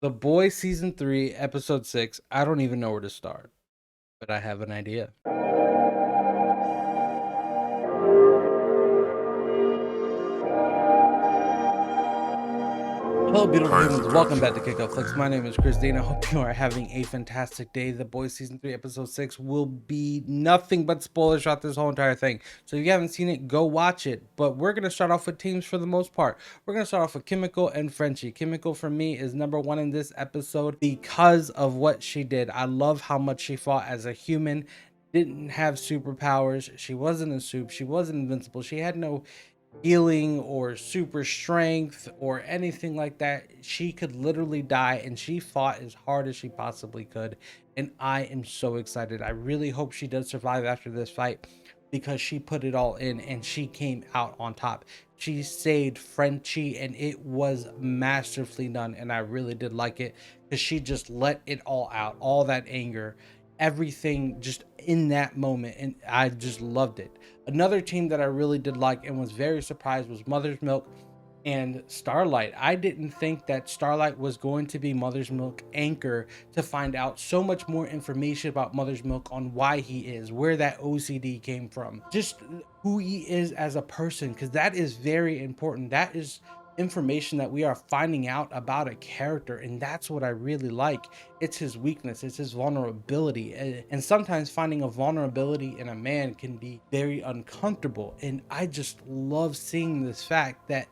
The Boys Season 3, Episode 6. I don't even know where to start, but I have an idea. Hello, beautiful humans. Welcome back to Kickoff Flicks. My name is Chris Dean. I hope you are having a fantastic day. The Boys Season 3, Episode 6 will be nothing but spoilers throughout this whole entire thing. So if you haven't seen it, go watch it. But we're going to start off with teams for the most part. We're going to start off with Kimiko and Frenchie. Kimiko, for me, is number one in this episode because of what she did. I love how much she fought as a human. Didn't have superpowers. She wasn't a soup. She wasn't invincible. She had no healing or super strength or anything like that. She could literally die, and she fought as hard as she possibly could, and I am so excited. I really hope she does survive after this fight, because she put it all in and she came out on top. She saved Frenchie and it was masterfully done, and I really did like it because she just let it all out, all that anger, everything just in that moment, and I just loved it. Another team that I really did like and was very surprised was Mother's Milk and Starlight. I didn't think that Starlight was going to be Mother's Milk anchor to find out so much more information about Mother's Milk, on why he is, where that OCD came from, just who he is as a person, because that is very important. That is information that we are finding out about a character, and that's what I really like. It's his weakness, it's his vulnerability, and sometimes finding a vulnerability in a man can be very uncomfortable, and I just love seeing this fact that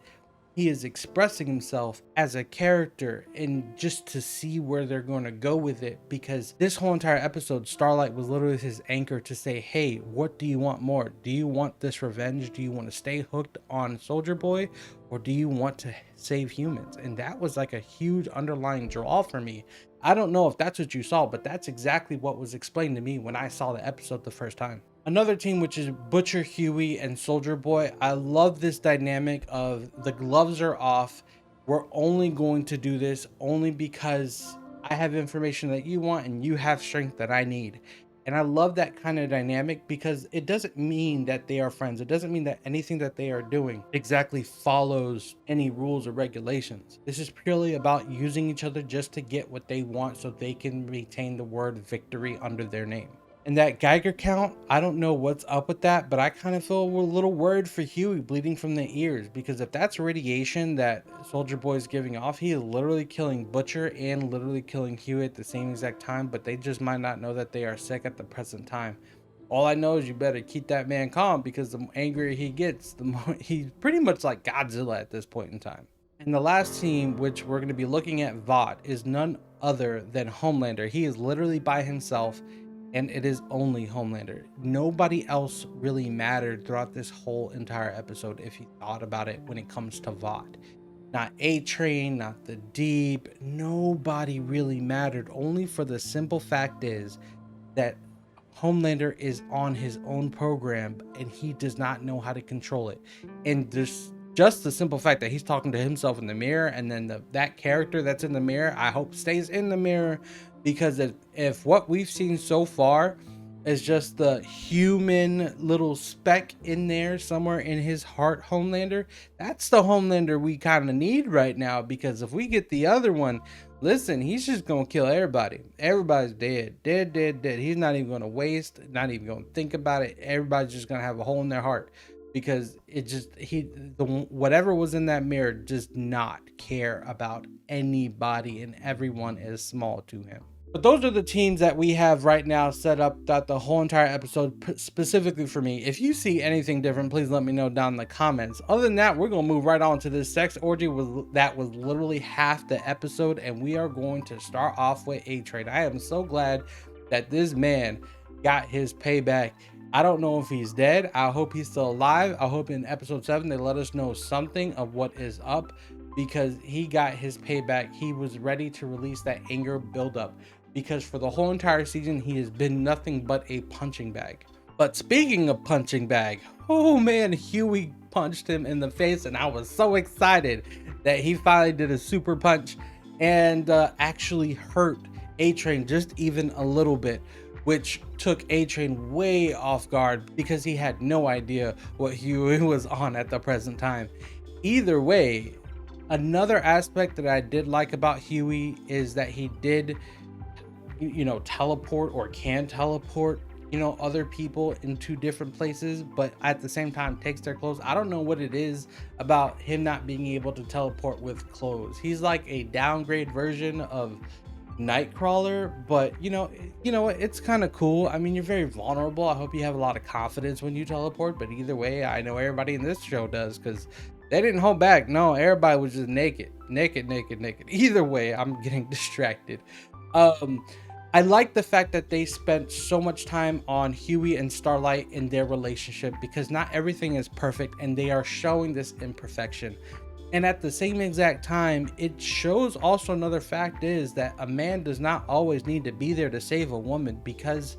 he is expressing himself as a character, and just to see where they're going to go with it, because this whole entire episode, Starlight was literally his anchor to say, hey, what do you want more? Do you want this revenge? Do you want to stay hooked on Soldier Boy, or do you want to save humans? And that was like a huge underlying draw for me. I don't know if that's what you saw, but that's exactly what was explained to me when I saw the episode the first time. Another team, which is Butcher, Huey, and Soldier Boy. I love this dynamic of the gloves are off. We're only going to do this only because I have information that you want and you have strength that I need. And I love that kind of dynamic, because it doesn't mean that they are friends. It doesn't mean that anything that they are doing exactly follows any rules or regulations. This is purely about using each other just to get what they want, so they can retain the word victory under their name. And that Geiger count, I don't know what's up with that, but I kind of feel a little worried for Huey bleeding from the ears, because if that's radiation that Soldier Boy is giving off, he is literally killing Butcher and literally killing Huey at the same exact time, but they just might not know that they are sick at the present time. All I know is you better keep that man calm, because the angrier he gets, the more he's pretty much like Godzilla at this point in time. And the last team, which we're going to be looking at, Vought, is none other than Homelander. He is literally by himself, and it is only Homelander. Nobody else really mattered throughout this whole entire episode, if you thought about it, when it comes to Vought. Not A-Train, not the Deep, nobody really mattered, only for the simple fact is that Homelander is on his own program and he does not know how to control it. And there's just the simple fact that he's talking to himself in the mirror, and then that character that's in the mirror, I hope stays in the mirror, because if what we've seen so far is just the human little speck in there somewhere in his heart, Homelander, that's the Homelander we kind of need right now. Because if we get the other one, listen, he's just gonna kill everybody. Everybody's dead. He's not even gonna waste, not even gonna think about it. Everybody's just gonna have a hole in their heart, because it just whatever was in that mirror does not care about anybody, and everyone is small to him. But those are the teams that we have right now set up throughout the whole entire episode, specifically for me. If you see anything different, please let me know down in the comments. Other than that, we're gonna move right on to this sex orgy. That was literally half the episode, and we are going to start off with A-Train. I am so glad that this man got his payback. I don't know if he's dead. I hope he's still alive. I hope in episode 7 they let us know something of what is up, because he got his payback. He was ready to release that anger buildup, because for the whole entire season he has been nothing but a punching bag. But speaking of punching bag, oh man, Huey punched him in the face, and I was so excited that he finally did a super punch and actually hurt A-Train just even a little bit, which took A-Train way off guard, because he had no idea what Huey was on at the present time. Either way, Another aspect that I did like about Huey is that he did, teleport, or can teleport, other people into different places, but at the same time takes their clothes. I don't know what it is about him not being able to teleport with clothes. He's like a downgrade version of Nightcrawler, but what, it's kind of cool. I mean, you're very vulnerable. I hope you have a lot of confidence when you teleport, but either way, I know everybody in this show does, because they didn't hold back. No, everybody was just naked, naked, naked, naked. Either way, I'm getting distracted. um I like the fact that they spent so much time on Huey and Starlight in their relationship, because not everything is perfect and they are showing this imperfection. And at the same exact time, it shows also another fact is that a man does not always need to be there to save a woman, because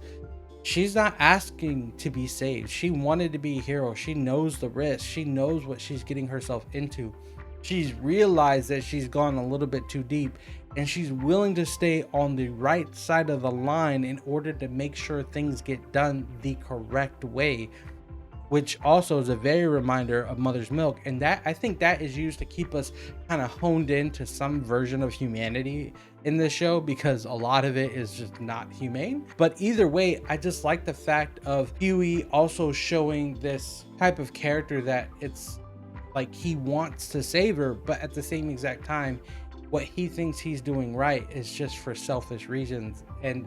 she's not asking to be saved. She wanted to be a hero. She knows the risk. She knows what she's getting herself into. She's realized that she's gone a little bit too deep, and she's willing to stay on the right side of the line in order to make sure things get done the correct way, which also is a very reminder of Mother's Milk. And that, I think, that is used to keep us kind of honed into some version of humanity in this show, because a lot of it is just not humane. But either way, I just like the fact of Huey also showing this type of character that it's like he wants to save her, but at the same exact time, what he thinks he's doing right is just for selfish reasons, and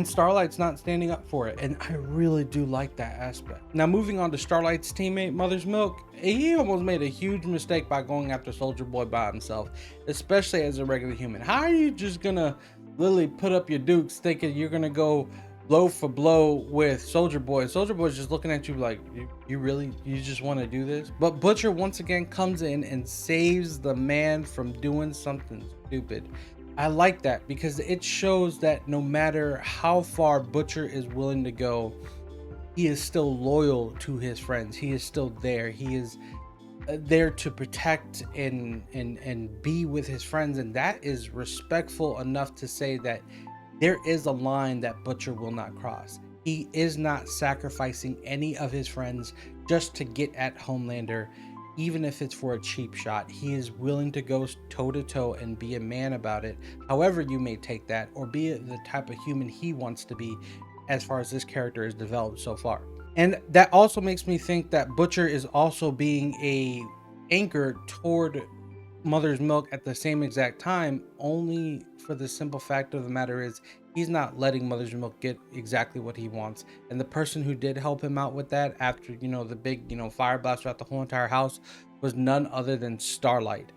Starlight's not standing up for it. And I really do like that aspect. Now, moving on to Starlight's teammate, Mother's Milk, he almost made a huge mistake by going after Soldier Boy by himself, especially as a regular human. How are you just gonna literally put up your dukes thinking you're gonna go blow for blow with Soldier Boy? Soldier Boy's just looking at you like, you just want to do this? But Butcher once again comes in and saves the man from doing something stupid. I like that, because it shows that no matter how far Butcher is willing to go, he is still loyal to his friends. He is still there. He is there to protect and be with his friends, and that is respectful enough to say that there is a line that Butcher will not cross. He is not sacrificing any of his friends just to get at Homelander, even if it's for a cheap shot. He is willing to go toe to toe and be a man about it, however you may take that, or be the type of human he wants to be, as far as this character is developed so far. And that also makes me think that Butcher is also being a anchor toward Mother's Milk at the same exact time, only for the simple fact of the matter is he's not letting Mother's Milk get exactly what he wants. And the person who did help him out with that after, the big, fire blast throughout the whole entire house was none other than Starlight.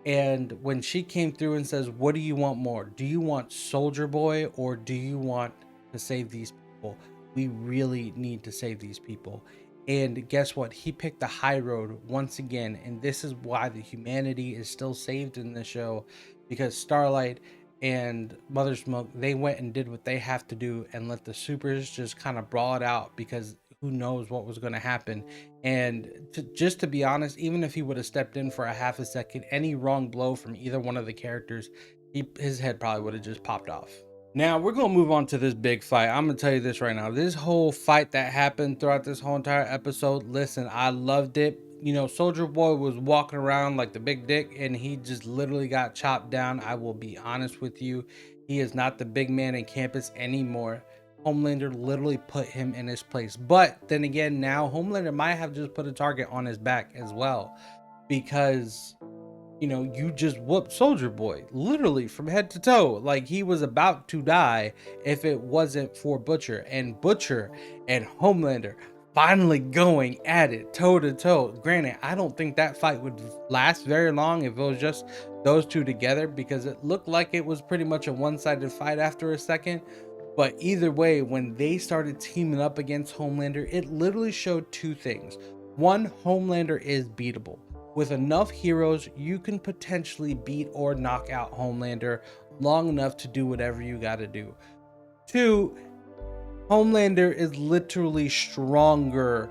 And when she came through and says, what do you want more? Do you want Soldier Boy, or do you want to save these people? We really need to save these people. And guess what? He picked the high road once again. And this is why the humanity is still saved in the show, because Starlight and Mother's Milk, they went and did what they have to do and let the supers just kind of brawl it out, because who knows what was going to happen. And just to be honest, even if he would have stepped in for a half a second, any wrong blow from either one of the characters, his head probably would have just popped off. Now we're gonna move on to this big fight. I'm gonna tell you this right now. This whole fight that happened throughout this whole entire episode, listen, I loved it. Soldier Boy was walking around like the big dick, and he just literally got chopped down. I will be honest with you, he is not the big man in campus anymore. Homelander literally put him in his place. But then again, now Homelander might have just put a target on his back as well, because you just whooped Soldier Boy literally from head to toe. Like, he was about to die if it wasn't for Butcher and Homelander finally going at it toe to toe. Granted, I don't think that fight would last very long if it was just those two together, because it looked like it was pretty much a one-sided fight after a second. But either way, when they started teaming up against Homelander, it literally showed two things. One, Homelander is beatable. With enough heroes, you can potentially beat or knock out Homelander long enough to do whatever you got to do. Two, Homelander is literally stronger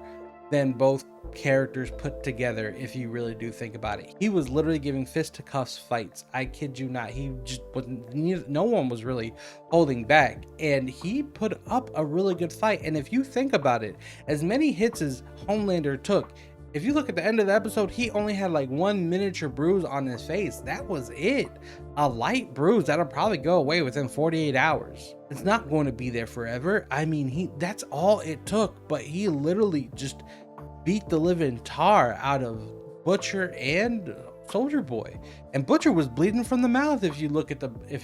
than both characters put together, if you really do think about it. He was literally giving fist to cuffs fights. I kid you not. He just wasn't, no one was really holding back, and he put up a really good fight. And if you think about it, as many hits as Homelander took, If you look at the end of the episode, he only had like one miniature bruise on his face. That was it. A light bruise that'll probably go away within 48 hours. It's not going to be there forever. I mean, that's all it took, but he literally just beat the living tar out of Butcher and Soldier Boy. And Butcher was bleeding from the mouth if you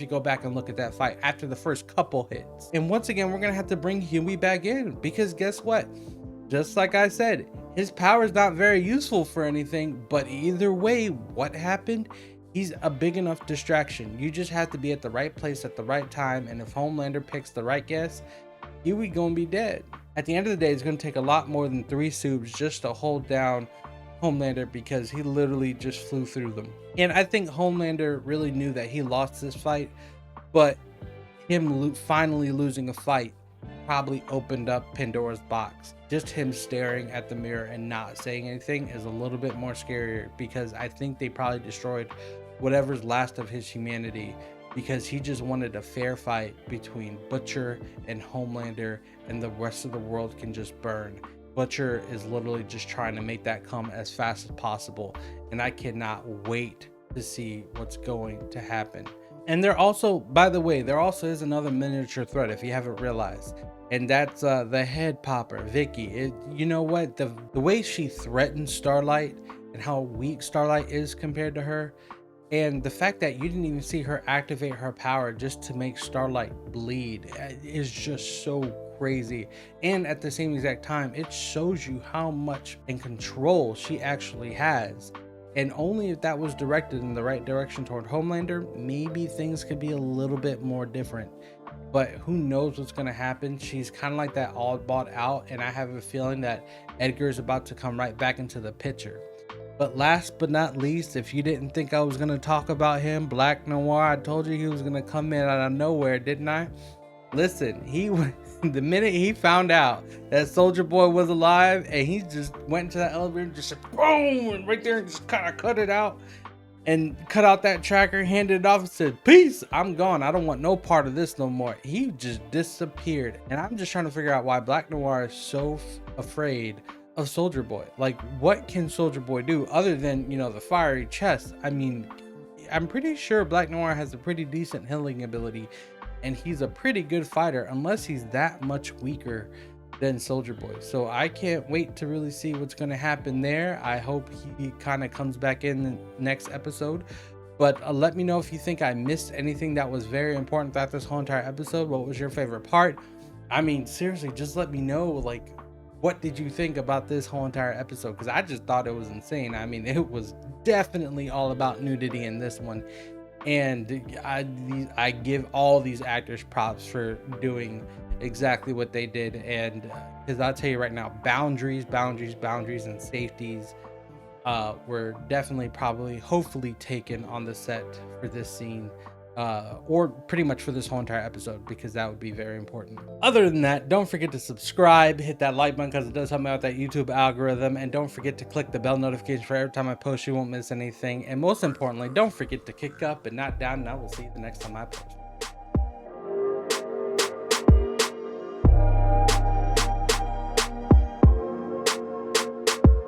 go back and look at that fight after the first couple hits. And once again, we're gonna have to bring Huey back in, because guess what? Just like I said, his power is not very useful for anything, but either way, what happened? He's a big enough distraction. You just have to be at the right place at the right time, and if Homelander picks the right guess, Huey gonna be dead. At the end of the day, it's gonna take a lot more than 3 soups just to hold down Homelander, because he literally just flew through them. And I think Homelander really knew that he lost this fight, but him finally losing a fight probably opened up Pandora's box. Just him staring at the mirror and not saying anything is a little bit more scarier, because I think they probably destroyed whatever's last of his humanity, because he just wanted a fair fight between Butcher and Homelander, and the rest of the world can just burn. Butcher is literally just trying to make that come as fast as possible, and I cannot wait to see what's going to happen. And there also, by the way, there also is another miniature threat if you haven't realized, and that's the head popper, Vicky. You know what? The way she threatened Starlight and how weak Starlight is compared to her, and the fact that you didn't even see her activate her power just to make Starlight bleed is just so crazy. And at the same exact time, it shows you how much in control she actually has. And only if that was directed in the right direction toward Homelander, maybe things could be a little bit more different. But who knows what's going to happen. She's kind of like that all bought out, and I have a feeling that Edgar is about to come right back into the picture. But last but not least, if you didn't think I was going to talk about him, Black Noir, I told you he was going to come in out of nowhere, didn't I? Listen, the minute he found out that Soldier Boy was alive, and he just went into that elevator and just said, boom, and right there and just kind of cut it out and cut out that tracker, handed it off and said, peace, I'm gone. I don't want no part of this no more. He just disappeared. And I'm just trying to figure out why Black Noir is so afraid of Soldier Boy. Like, what can Soldier Boy do other than, you know, the fiery chest? I mean, I'm pretty sure Black Noir has a pretty decent healing ability, and he's a pretty good fighter, unless he's that much weaker than Soldier Boy. So I can't wait to really see what's going to happen there. I hope he kind of comes back in the next episode. But let me know if you think I missed anything that was very important throughout this whole entire episode. What was your favorite part? I mean, seriously, just let me know, like, what did you think about this whole entire episode? Because I just thought it was insane. I mean, it was definitely all about nudity in this one. And I give all these actors props for doing exactly what they did. And because I'll tell you right now, boundaries and safeties were definitely hopefully taken on the set for this scene, or pretty much for this whole entire episode, because that would be very important. Other than that, don't forget to subscribe, hit that like button, because it does help me out with that YouTube algorithm, and don't forget to click the bell notification for every time I post. You won't miss anything. And most importantly, don't forget to kick up and not down, and I will see you the next time I post.